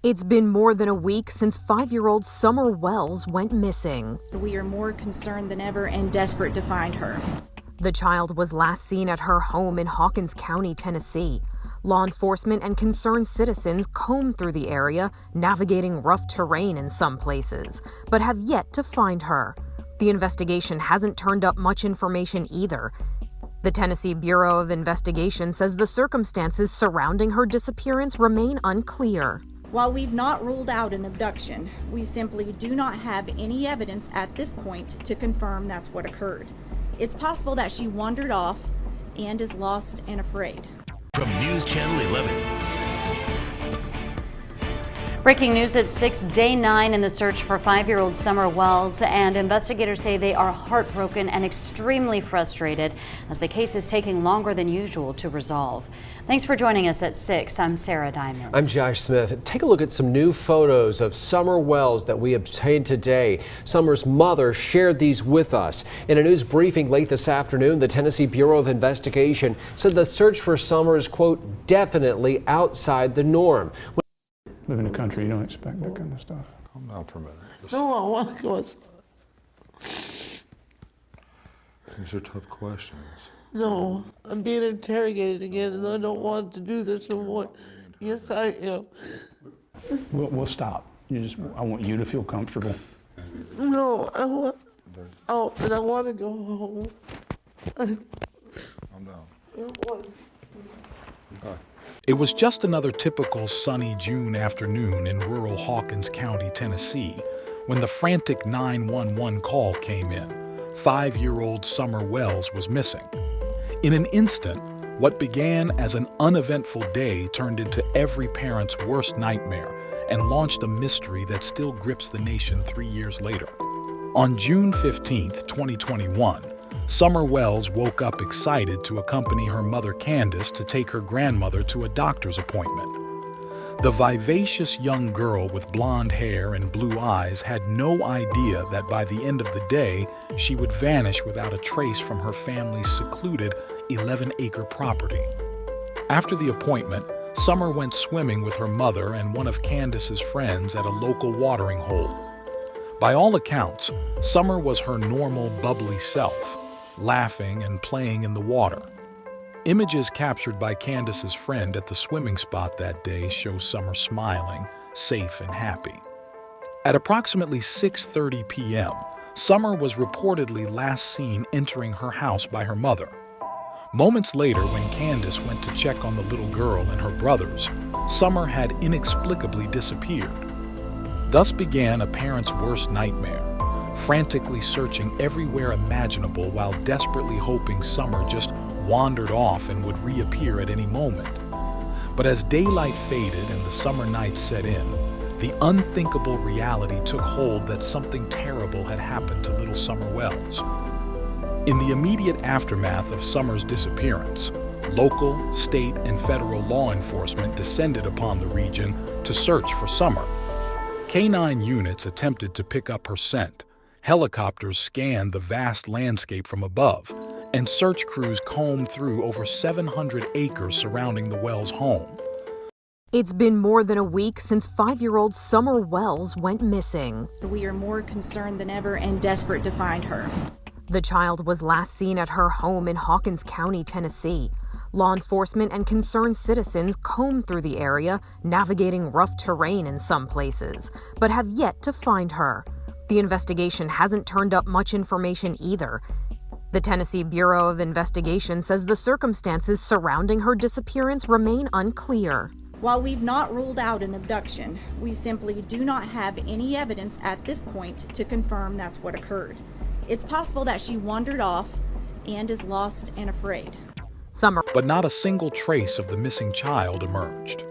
It's been more than a week since 5-year-old Summer Wells went missing. We are more concerned than ever and desperate to find her. The child was last seen at her home in Hawkins County, Tennessee. Law enforcement and concerned citizens combed through the area, navigating rough terrain in some places, but have yet to find her. The investigation hasn't turned up much information either. The Tennessee Bureau of Investigation says the circumstances surrounding her disappearance remain unclear. While we've not ruled out an abduction, we simply do not have any evidence at this point to confirm that's what occurred. It's possible that she wandered off and is lost and afraid. From News Channel 11. Breaking news at 6, day 9 in the search for 5-year-old Summer Wells, and investigators say they are heartbroken and extremely frustrated as the case is taking longer than usual to resolve. Thanks for joining us at 6. I'm Sarah Diamond. I'm Josh Smith. Take a look at some new photos of Summer Wells that we obtained today. Summer's mother shared these with us. In a news briefing late this afternoon, the Tennessee Bureau of Investigation said the search for Summer is, quote, definitely outside the norm. Live in the country, you don't expect that kind of stuff. Calm down for a minute. No, I want to go. These are tough questions. No, I'm being interrogated again, and I don't want to do this anymore. Yes, I am. We'll stop. I want you to feel comfortable. No, I want out, and I want to go home. Calm down. I want to. It was just another typical sunny June afternoon in rural Hawkins County, Tennessee, when the frantic 911 call came in. 5-year-old Summer Wells was missing. In an instant, what began as an uneventful day turned into every parent's worst nightmare and launched a mystery that still grips the nation 3 years later. On June 15, 2021, Summer Wells woke up excited to accompany her mother Candace to take her grandmother to a doctor's appointment. The vivacious young girl with blonde hair and blue eyes had no idea that by the end of the day, she would vanish without a trace from her family's secluded 11-acre property. After the appointment, Summer went swimming with her mother and one of Candace's friends at a local watering hole. By all accounts, Summer was her normal, bubbly self, laughing and playing in the water. Images captured by Candace's friend at the swimming spot that day show Summer smiling, safe and happy. At approximately 6:30 p.m., Summer was reportedly last seen entering her house by her mother. Moments later, when Candace went to check on the little girl and her brothers, Summer had inexplicably disappeared. Thus began a parent's worst nightmare, frantically searching everywhere imaginable while desperately hoping Summer just wandered off and would reappear at any moment. But as daylight faded and the summer night set in, the unthinkable reality took hold that something terrible had happened to little Summer Wells. In the immediate aftermath of Summer's disappearance, local, state, and federal law enforcement descended upon the region to search for Summer. K-9 units attempted to pick up her scent. Helicopters scanned the vast landscape from above, and search crews combed through over 700 acres surrounding the Wells home. It's been more than a week since 5-year-old Summer Wells went missing. We are more concerned than ever and desperate to find her. The child was last seen at her home in Hawkins County, Tennessee. Law enforcement and concerned citizens combed through the area, navigating rough terrain in some places, but have yet to find her. The investigation hasn't turned up much information either. The Tennessee Bureau of Investigation says the circumstances surrounding her disappearance remain unclear. While we've not ruled out an abduction, we simply do not have any evidence at this point to confirm that's what occurred. It's possible that she wandered off and is lost and afraid. But not a single trace of the missing child emerged.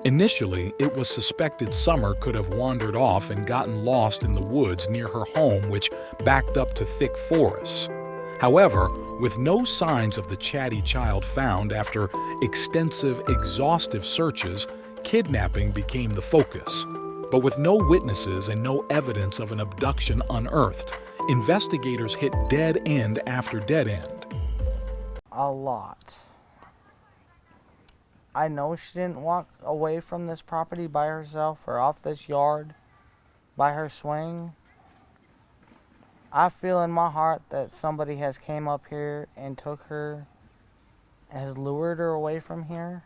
Initially, it was suspected Summer could have wandered off and gotten lost in the woods near her home, which backed up to thick forests. However, with no signs of the chatty child found after extensive, exhaustive searches, kidnapping became the focus. But with no witnesses and no evidence of an abduction unearthed, investigators hit dead end after dead end. A lot. I know she didn't walk away from this property by herself or off this yard by her swing. I feel in my heart that somebody has came up here and took her, has lured her away from here.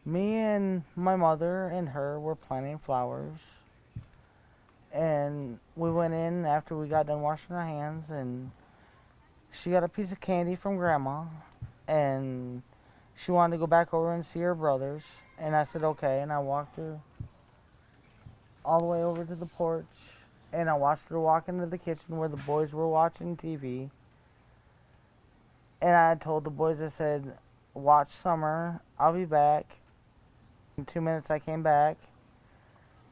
Me and my mother and her were planting flowers. And we went in after we got done washing our hands, and she got a piece of candy from Grandma, and she wanted to go back over and see her brothers. And I said, okay, and I walked her all the way over to the porch, and I watched her walk into the kitchen where the boys were watching TV. And I told the boys, I said, watch Summer, I'll be back. In 2 minutes I came back,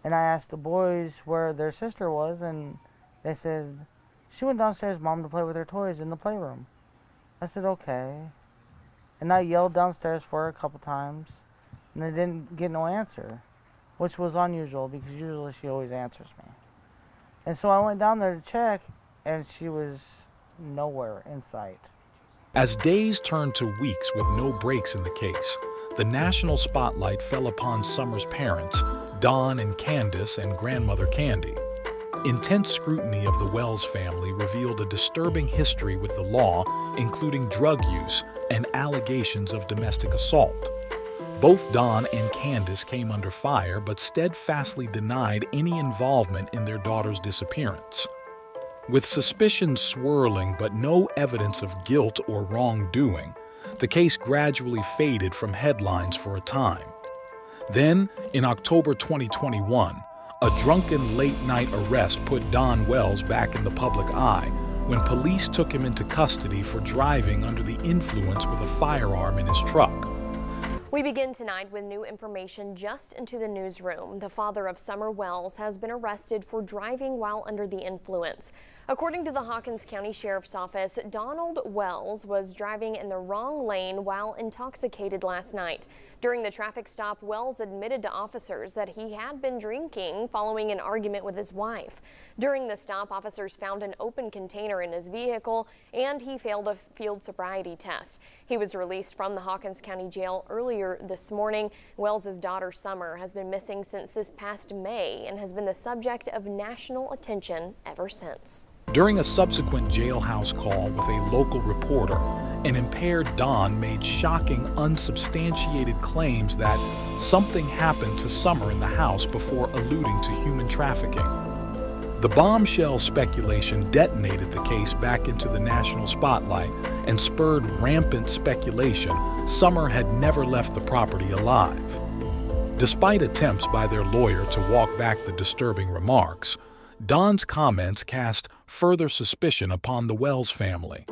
and I asked the boys where their sister was, and they said, she went downstairs, Mom, to play with her toys in the playroom. I said, okay. And I yelled downstairs for her a couple times, and I didn't get no answer, which was unusual because usually she always answers me. And so I went down there to check, and she was nowhere in sight. As days turned to weeks with no breaks in the case, the national spotlight fell upon Summer's parents, Don and Candace, and grandmother Candy. Intense scrutiny of the Wells family revealed a disturbing history with the law, including drug use and allegations of domestic assault. Both Don and Candace came under fire, but steadfastly denied any involvement in their daughter's disappearance. With suspicions swirling but no evidence of guilt or wrongdoing, the case gradually faded from headlines for a time. Then, in October 2021, a drunken late-night arrest put Don Wells back in the public eye when police took him into custody for driving under the influence with a firearm in his truck. We begin tonight with new information just into the newsroom. The father of Summer Wells has been arrested for driving while under the influence. According to the Hawkins County Sheriff's Office, Donald Wells was driving in the wrong lane while intoxicated last night. During the traffic stop, Wells admitted to officers that he had been drinking following an argument with his wife. During the stop, officers found an open container in his vehicle, and he failed a field sobriety test. He was released from the Hawkins County Jail earlier this morning. Wells' daughter Summer has been missing since this past May and has been the subject of national attention ever since. During a subsequent jailhouse call with a local reporter, an impaired Don made shocking, unsubstantiated claims that something happened to Summer in the house before alluding to human trafficking. The bombshell speculation detonated the case back into the national spotlight and spurred rampant speculation Summer had never left the property alive. Despite attempts by their lawyer to walk back the disturbing remarks, Don's comments cast further suspicion upon the Wells family.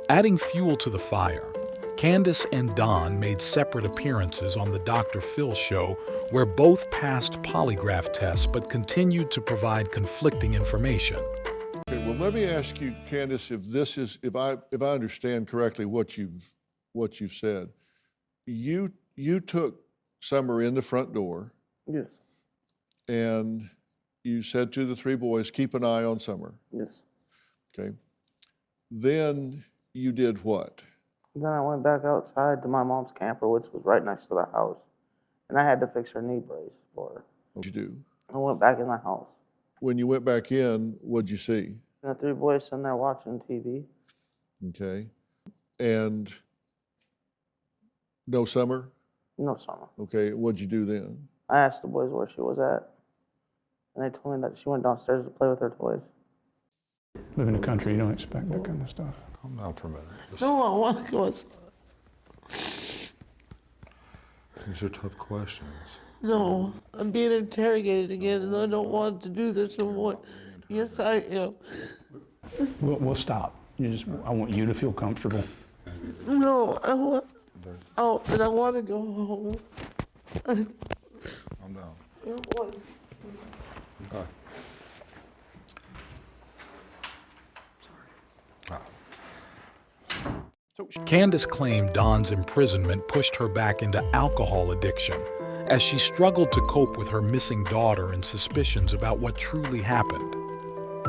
Adding fuel to the fire, Candace and Don made separate appearances on the Dr. Phil show where both passed polygraph tests but continued to provide conflicting information. Okay, well, let me ask you, Candace, if I understand correctly what you've said, you took Summer in the front door. Yes. And you said to the three boys, keep an eye on Summer. Yes. Okay. Then you did what? Then I went back outside to my mom's camper, which was right next to the house, and I had to fix her knee brace for her. What did you do? I went back in the house. When you went back in, what'd you see? And the three boys sitting there watching TV. Okay. And no Summer? No Summer. Okay, what'd you do then? I asked the boys where she was at, and they told me that she went downstairs to play with her toys. Live in the country, you don't expect that kind of stuff. Calm down for a minute. No, I want to go. These are tough questions. No, I'm being interrogated again, and I don't want to do this anymore. Yes, I am. We'll stop. I want you to feel comfortable. No, I want out, and I want to go home. Calm down. I don't want. Candace claimed Don's imprisonment pushed her back into alcohol addiction as she struggled to cope with her missing daughter and suspicions about what truly happened.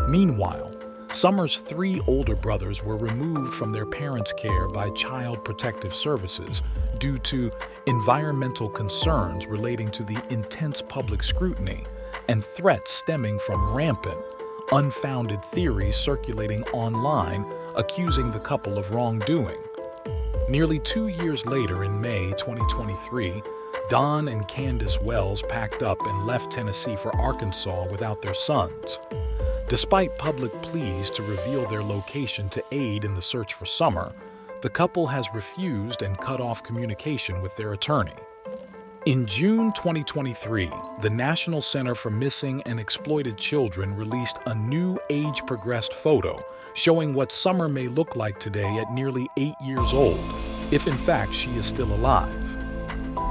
Meanwhile, Summer's 3 older brothers were removed from their parents' care by Child Protective Services due to environmental concerns relating to the intense public scrutiny and threats stemming from rampant, unfounded theories circulating online accusing the couple of wrongdoing. Nearly 2 years later, in May 2023, Don and Candace Wells packed up and left Tennessee for Arkansas without their sons. Despite public pleas to reveal their location to aid in the search for Summer, the couple has refused and cut off communication with their attorney. In June 2023, the National Center for Missing and Exploited Children released a new age-progressed photo showing what Summer may look like today at nearly 8 years old, if in fact she is still alive.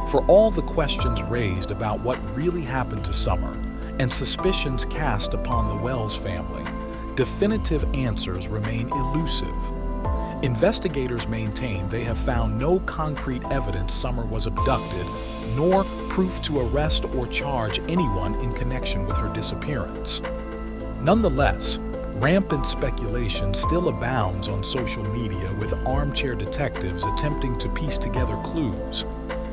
For all the questions raised about what really happened to Summer and suspicions cast upon the Wells family, definitive answers remain elusive. Investigators maintain they have found no concrete evidence Summer was abducted, nor proof to arrest or charge anyone in connection with her disappearance. Nonetheless, rampant speculation still abounds on social media, with armchair detectives attempting to piece together clues.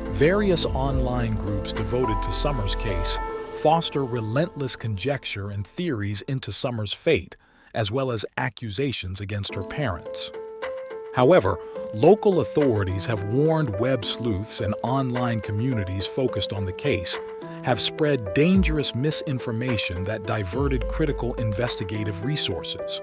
Various online groups devoted to Summer's case foster relentless conjecture and theories into Summer's fate, as well as accusations against her parents. However, local authorities have warned web sleuths and online communities focused on the case have spread dangerous misinformation that diverted critical investigative resources.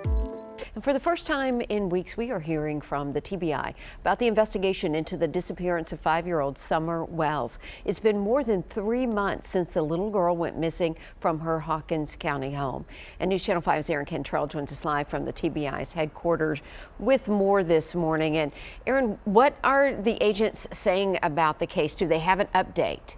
And for the first time in weeks, we are hearing from the TBI about the investigation into the disappearance of 5-year-old Summer Wells. It's been more than 3 months since the little girl went missing from her Hawkins County home. And News Channel 5's Aaron Cantrell joins us live from the TBI's headquarters with more this morning. And Aaron, what are the agents saying about the case? Do they have an update?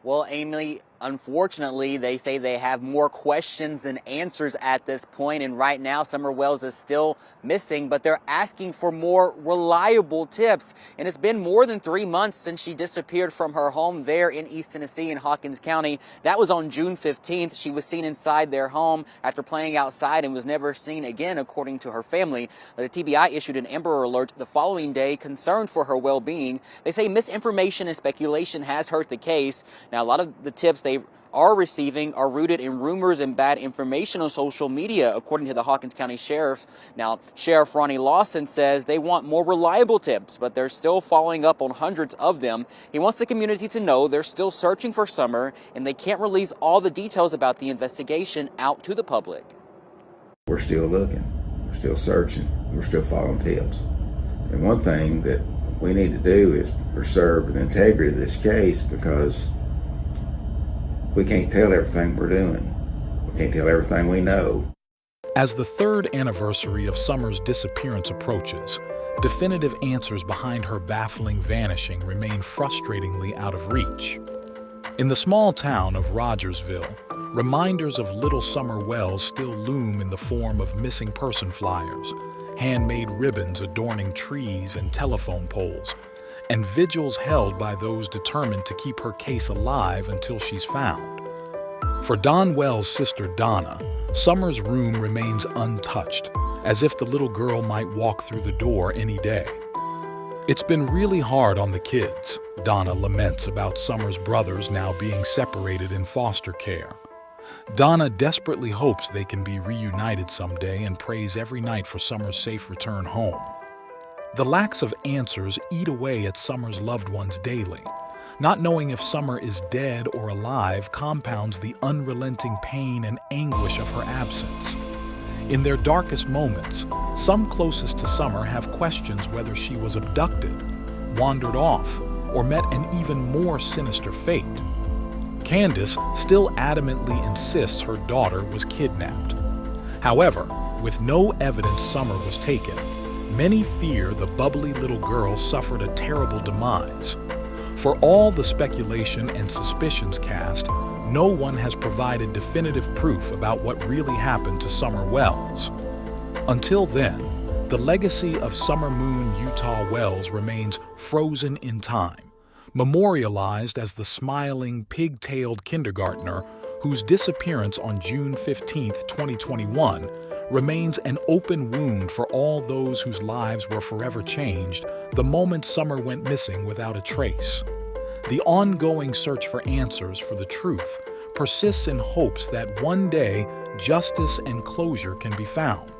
Well, Amy, unfortunately, they say they have more questions than answers at this point, and right now Summer Wells is still missing, but they're asking for more reliable tips. And it's been more than 3 months since she disappeared from her home there in East Tennessee in Hawkins County. That was on June 15th. She was seen inside their home after playing outside and was never seen again, according to her family. The TBI issued an Amber Alert the following day, concerned for her well-being. They say misinformation and speculation has hurt the case. Now, a lot of the tips they are receiving are rooted in rumors and bad information on social media, according to the Hawkins County Sheriff. Now, Sheriff Ronnie Lawson says they want more reliable tips, but they're still following up on hundreds of them. He wants the community to know they're still searching for Summer, and they can't release all the details about the investigation out to the public. We're still looking, we're still searching, we're still following tips. And one thing that we need to do is preserve the integrity of this case, because we can't tell everything we're doing. We can't tell everything we know. As the 3rd anniversary of Summer's disappearance approaches, definitive answers behind her baffling vanishing remain frustratingly out of reach. In the small town of Rogersville, reminders of little Summer Wells still loom in the form of missing person flyers, handmade ribbons adorning trees and telephone poles, and vigils held by those determined to keep her case alive until she's found. For Don Wells' sister Donna, Summer's room remains untouched, as if the little girl might walk through the door any day. It's been really hard on the kids, Donna laments about Summer's brothers now being separated in foster care. Donna desperately hopes they can be reunited someday and prays every night for Summer's safe return home. The lacks of answers eat away at Summer's loved ones daily. Not knowing if Summer is dead or alive compounds the unrelenting pain and anguish of her absence. In their darkest moments, some closest to Summer have questions whether she was abducted, wandered off, or met an even more sinister fate. Candace still adamantly insists her daughter was kidnapped. However, with no evidence Summer was taken, many fear the bubbly little girl suffered a terrible demise. For all the speculation and suspicions cast, no one has provided definitive proof about what really happened to Summer Wells. Until then, the legacy of Summer Moon Utah Wells remains frozen in time, memorialized as the smiling, pig-tailed kindergartner whose disappearance on June 15, 2021, remains an open wound for all those whose lives were forever changed the moment Summer went missing without a trace. The ongoing search for answers for the truth persists in hopes that one day justice and closure can be found.